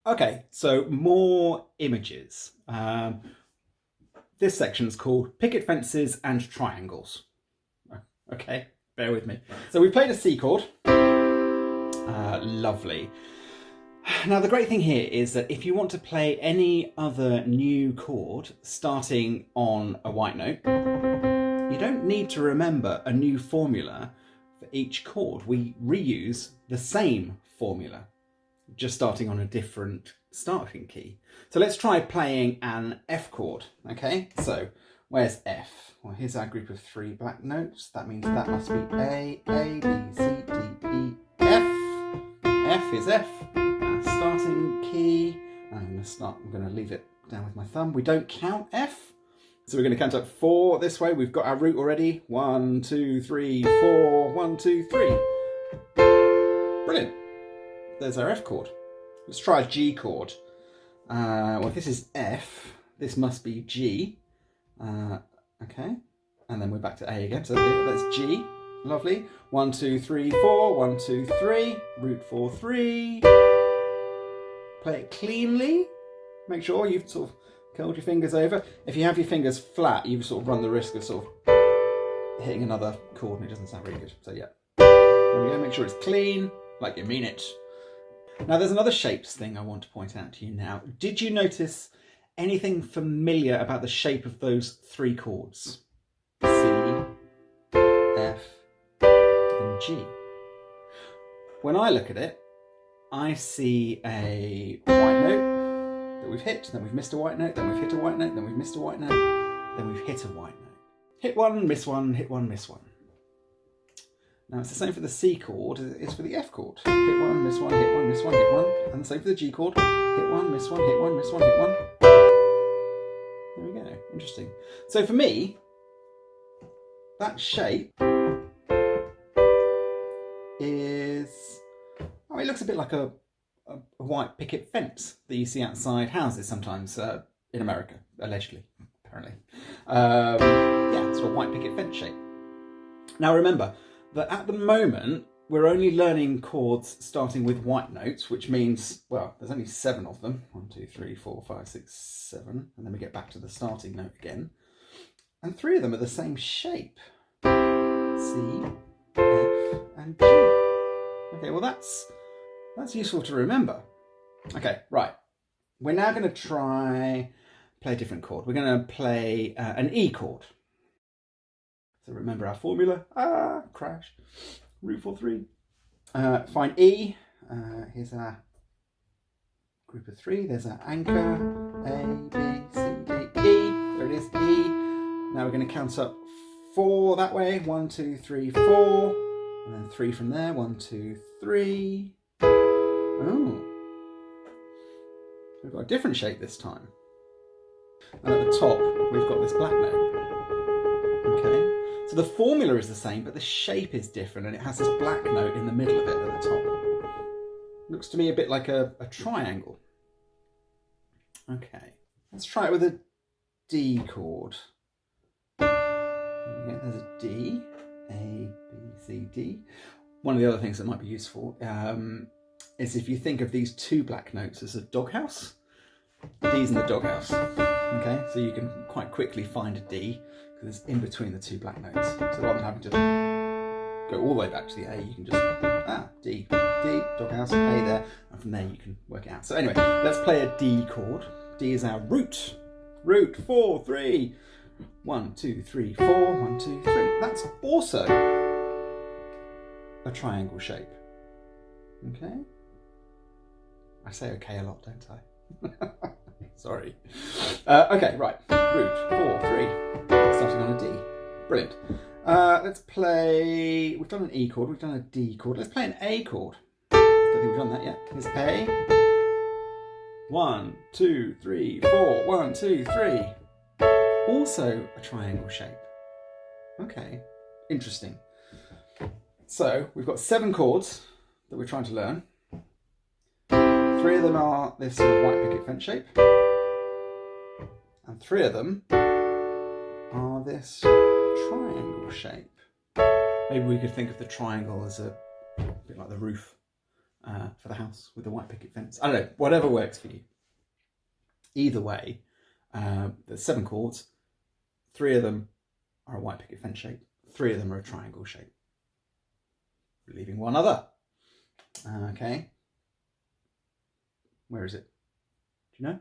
Okay, so more images. This section is called Picket Fences and Triangles. Okay, bear with me. So we played a C chord. Lovely. Now the great thing here is that if you want to play any other new chord starting on a white note, you don't need to remember a new formula for each chord. We reuse the same formula, just starting on a different starting key. So let's try playing an F chord, okay? So where's F? Well, here's our group of 3 black notes. That means that must be A, B, C, D, E, F. F is F, our starting key. I'm going to leave it down with my thumb. We don't count F. So we're going to count up 4 this way. We've got our root already. 1, 2, 3, 4, 1, 2, 3. Brilliant. There's our F chord. Let's try a G chord. Well, if this is F, this must be G. Okay. And then we're back to A again. So that's G. Lovely. 1, 2, 3, 4. 1, 2, 3. Root 4, 3. Play it cleanly. Make sure you've sort of curled your fingers over. If you have your fingers flat, you sort of run the risk of sort of hitting another chord and it doesn't sound really good. So yeah. There we go. Make sure it's clean, like you mean it. Now there's another shapes thing I want to point out to you now. Did you notice anything familiar about the shape of those 3 chords? C, F, and G. When I look at it, I see a white note that we've hit, then we've missed a white note, then we've hit a white note, then we've missed a white note, then we've hit a white note. Hit one, miss one, hit one, miss one. Now it's the same for the C chord as it is for the F chord. Hit one, miss one, hit one, miss one, hit one. And the same for the G chord. Hit one, miss one, hit one, miss one, hit one. There we go. Interesting. So for me, that shape is... Oh, it looks a bit like a white picket fence that you see outside houses sometimes in America, allegedly, apparently. Yeah, it's a white picket fence shape. Now remember, that at the moment, we're only learning chords starting with white notes, which means, well, there's only 7 of them. 1, 2, 3, 4, 5, 6, 7. And then we get back to the starting note again. And 3 of them are the same shape. C, F, and G. Okay, well that's useful to remember. Okay, right. We're now going to play a different chord. We're going to play an E chord. So remember our formula. Crash. Root 4, 3. Find E. Here's our group of 3. There's our anchor. A, B, C, D, E. There it is, E. Now we're going to count up 4 that way. 1, 2, 3, 4. And then 3 from there. 1, 2, 3. Oh. We've got a different shape this time. And at the top, we've got this black note. Okay. So the formula is the same, but the shape is different, and it has this black note in the middle of it at the top. Looks to me a bit like a triangle. Okay, let's try it with a D chord. There's a D, A, B, C, D. One of the other things that might be useful is if you think of these 2 black notes as a doghouse. The D's in the doghouse. Okay, so you can quite quickly find a D because it's in between the 2 black notes. So rather than having to go all the way back to the A, you can just, D, doghouse, A there, and from there you can work it out. So anyway, let's play a D chord. D is our root. Root 4, 3. 1, 2, 3, 4. 1, 2, 3. That's also a triangle shape. Okay? I say okay a lot, don't I? Sorry. Okay, right. Root 4, 3. Starting on a D. Brilliant. Let's play... We've done an E chord, we've done a D chord. Let's play an A chord. I don't think we've done that yet. Here's A. 1, 2, 3, 4. 1, 2, 3. Also a triangle shape. Okay, interesting. So we've got 7 chords that we're trying to learn. 3 of them are this sort of white picket fence shape. And 3 of them are this triangle shape. Maybe we could think of the triangle as a bit like the roof for the house with the white picket fence. I don't know, whatever works for you. Either way, there's 7 chords. 3 of them are a white picket fence shape. 3 of them are a triangle shape. Leaving one other. Okay. Where is it? Do you know?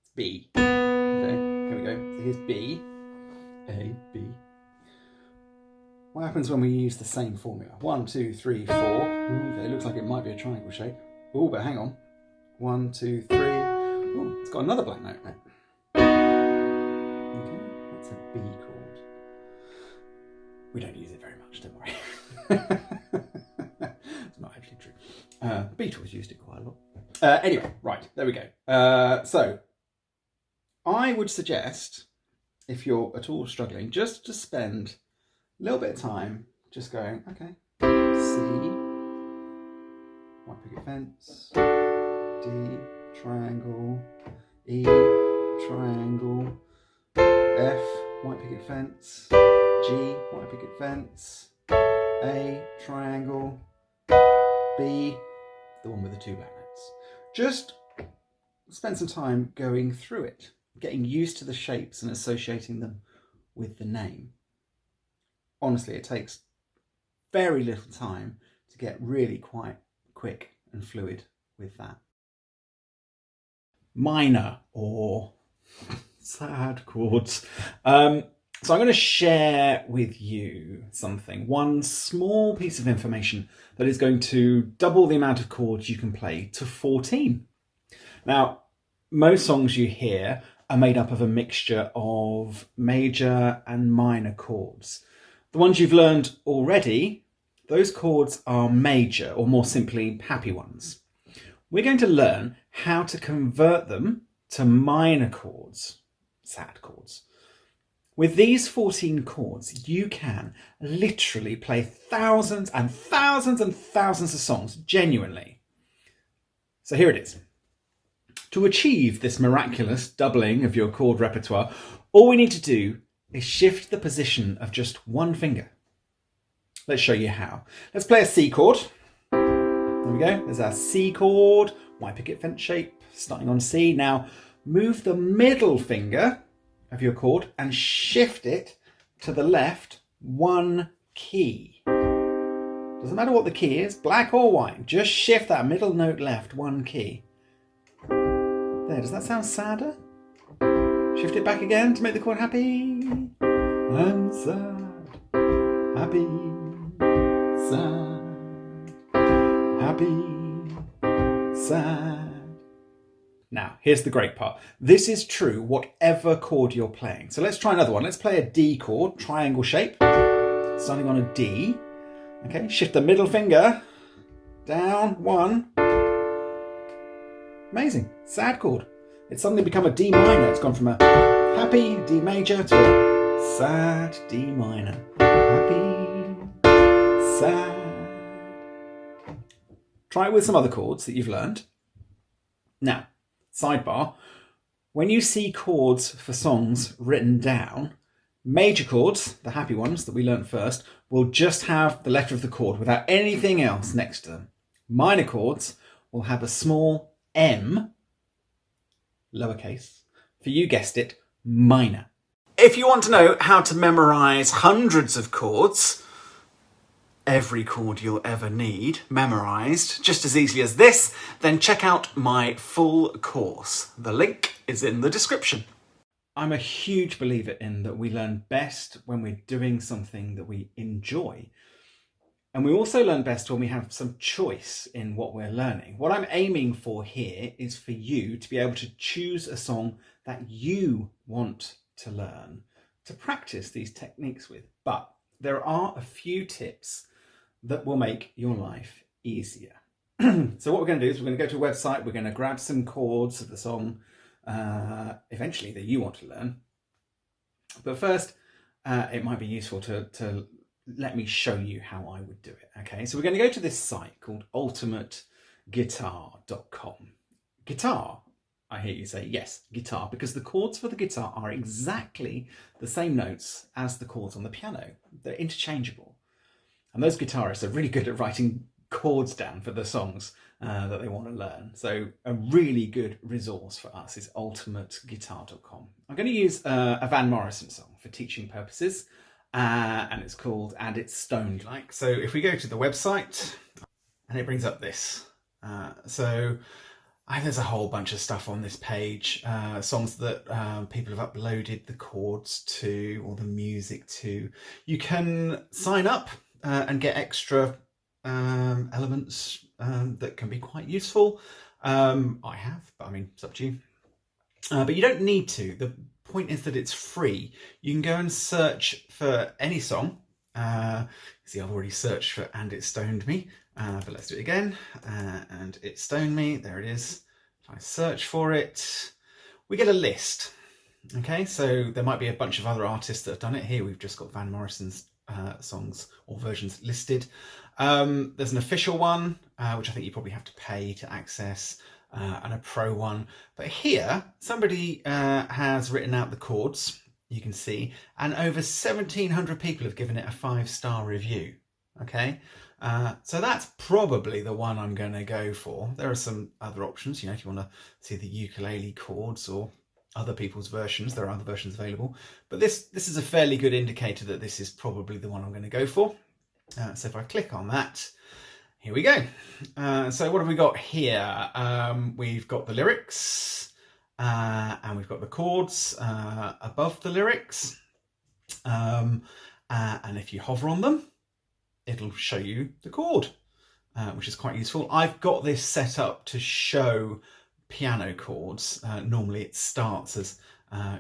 It's B. Okay, here we go. So here's B. A, B. What happens when we use the same formula? 1, 2, 3, 4. Ooh, it looks like it might be a triangle shape. Oh, but hang on. 1, 2, 3. Oh, it's got another black note in it. Okay, that's a B chord. We don't use it very much, don't worry. It's not actually true. The Beatles used it quite a lot. Anyway, right, there we go. So, I would suggest, if you're at all struggling, just to spend a little bit of time just going, okay, C, white picket fence, D, triangle, E, triangle, F, white picket fence, G, white picket fence, A, triangle, B, the one with the 2 black notes. Just spend some time going through it, getting used to the shapes and associating them with the name. Honestly, it takes very little time to get really quite quick and fluid with that. Minor or sad chords. So I'm going to share with you something, one small piece of information that is going to double the amount of chords you can play to 14. Now, most songs you hear are made up of a mixture of major and minor chords. The ones you've learned already, those chords are major, or more simply, happy ones. We're going to learn how to convert them to minor chords, sad chords. With these 14 chords, you can literally play thousands and thousands and thousands of songs, genuinely. So here it is. To achieve this miraculous doubling of your chord repertoire, all we need to do is shift the position of just one finger. Let's show you how. Let's play a C chord. There we go. There's our C chord, white picket fence shape, starting on C. Now, move the middle finger of your chord and shift it to the left 1 key. Doesn't matter what the key is, black or white, just shift that middle note left 1 key. There, does that sound sadder? Shift it back again to make the chord happy and sad, happy, sad, happy, sad. Now, here's the great part. This is true whatever chord you're playing. So let's try another one. Let's play a D chord, triangle shape, starting on a D. Okay, shift the middle finger down 1. Amazing, sad chord. It's suddenly become a D minor. It's gone from a happy D major to a sad D minor. Happy, sad. Try it with some other chords that you've learned. Now, sidebar, when you see chords for songs written down, major chords, the happy ones that we learnt first, will just have the letter of the chord without anything else next to them. Minor chords will have a small M, lowercase, for you guessed it, minor. If you want to know how to memorise hundreds of chords, every chord you'll ever need memorised just as easily as this, then check out my full course. The link is in the description. I'm a huge believer in that we learn best when we're doing something that we enjoy. And we also learn best when we have some choice in what we're learning. What I'm aiming for here is for you to be able to choose a song that you want to learn, to practice these techniques with. But there are a few tips that will make your life easier. So what we're going to do is we're going to go to a website, we're going to grab some chords of the song eventually that you want to learn. But first, it might be useful to let me show you how I would do it. Okay, so we're going to go to this site called ultimateguitar.com. Guitar, I hear you say, yes, guitar, because the chords for the guitar are exactly the same notes as the chords on the piano. They're interchangeable. And those guitarists are really good at writing chords down for the songs that they want to learn. So a really good resource for us is ultimateguitar.com. I'm going to use a Van Morrison song for teaching purposes, and it's called And It's Stoned Like. So if we go to the website, and it brings up this. There's a whole bunch of stuff on this page, songs that people have uploaded the chords to or the music to. You can sign up and get extra elements that can be quite useful. I have, but I mean, it's up to you. But you don't need to. The point is that it's free. You can go and search for any song. See, I've already searched for And It Stoned Me, but let's do it again. And It Stoned Me, there it is. If I search for it, we get a list. Okay, so there might be a bunch of other artists that have done it. Here we've just got Van Morrison's songs or versions listed. There's an official one, which I think you probably have to pay to access, and a pro one. But here, somebody has written out the chords, you can see, and over 1,700 people have given it a 5-star review. Okay, so that's probably the one I'm going to go for. There are some other options, you know, if you want to see the ukulele chords or other people's versions, there are other versions available. But this is a fairly good indicator that this is probably the one I'm going to go for. So if I click on that, here we go. So what have we got here? We've got the lyrics, and we've got the chords above the lyrics. And if you hover on them, it'll show you the chord, which is quite useful. I've got this set up to show piano chords. Normally it starts as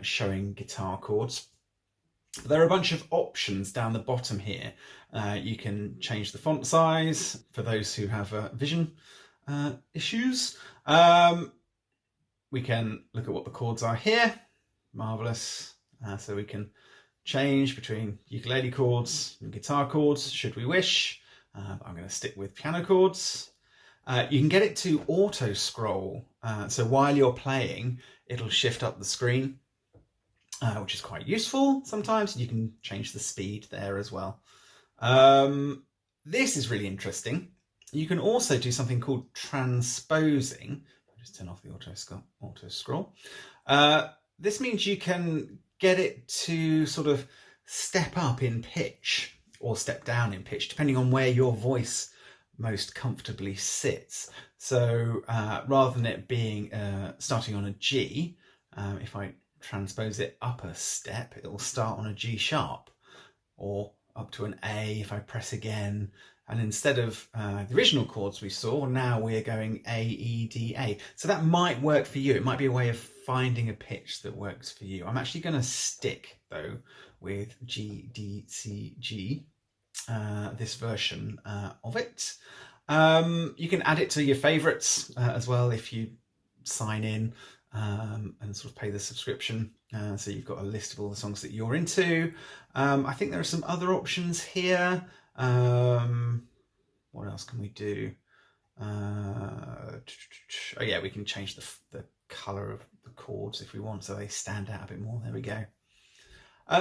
showing guitar chords. But there are a bunch of options down the bottom here. You can change the font size for those who have vision issues. We can look at what the chords are here. Marvellous. So we can change between ukulele chords and guitar chords, should we wish. I'm going to stick with piano chords. You can get it to auto scroll. So while you're playing, it'll shift up the screen, which is quite useful sometimes. You can change the speed there as well. This is really interesting. You can also do something called transposing. I'll just turn off the auto scroll. This means you can get it to sort of step up in pitch or step down in pitch, depending on where your voice most comfortably sits. So rather than it being starting on a G, if I transpose it up a step, it will start on a G sharp, or up to an A if I press again. And instead of the original chords we saw, now we're going A, E, D, A. So that might work for you. It might be a way of finding a pitch that works for you. I'm actually going to stick, though, with G, D, C, G, this version of it. You can add it to your favourites as well if you sign in and sort of pay the subscription. So you've got a list of all the songs that you're into. I think there are some other options here. What else can we do? Oh yeah, we can change the colour of the chords if we want, so they stand out a bit more. There we go.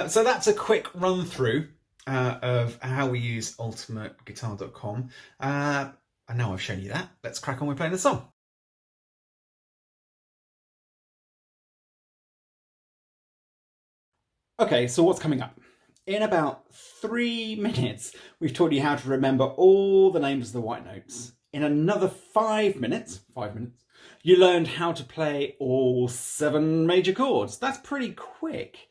So that's a quick run through of how we use ultimateguitar.com. And now I've shown you that, let's crack on with playing the song. Okay, so what's coming up? In about 3 minutes, we've taught you how to remember all the names of the white notes. In another 5 minutes, you learned how to play all 7 major chords. That's pretty quick.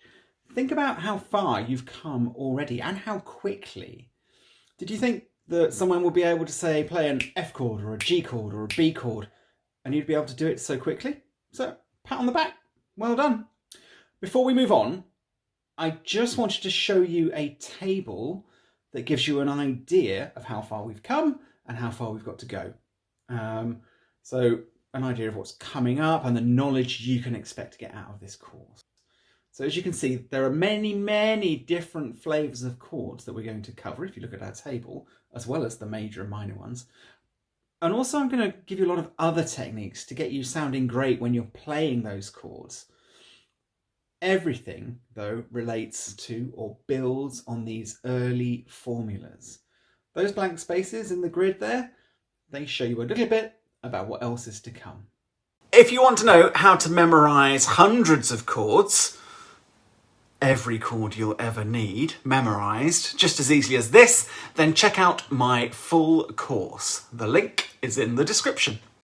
Think about how far you've come already and how quickly. Did you think that someone would be able to say, play an F chord or a G chord or a B chord, and you'd be able to do it so quickly? So, pat on the back. Well done. Before we move on, I just wanted to show you a table that gives you an idea of how far we've come and how far we've got to go. So an idea of what's coming up and the knowledge you can expect to get out of this course. So as you can see, there are many, many different flavours of chords that we're going to cover if you look at our table, as well as the major and minor ones. And also I'm going to give you a lot of other techniques to get you sounding great when you're playing those chords. Everything, though, relates to or builds on these early formulas. Those blank spaces in the grid there, they show you a little bit about what else is to come. If you want to know how to memorise hundreds of chords, every chord you'll ever need memorised just as easily as this, then check out my full course. The link is in the description.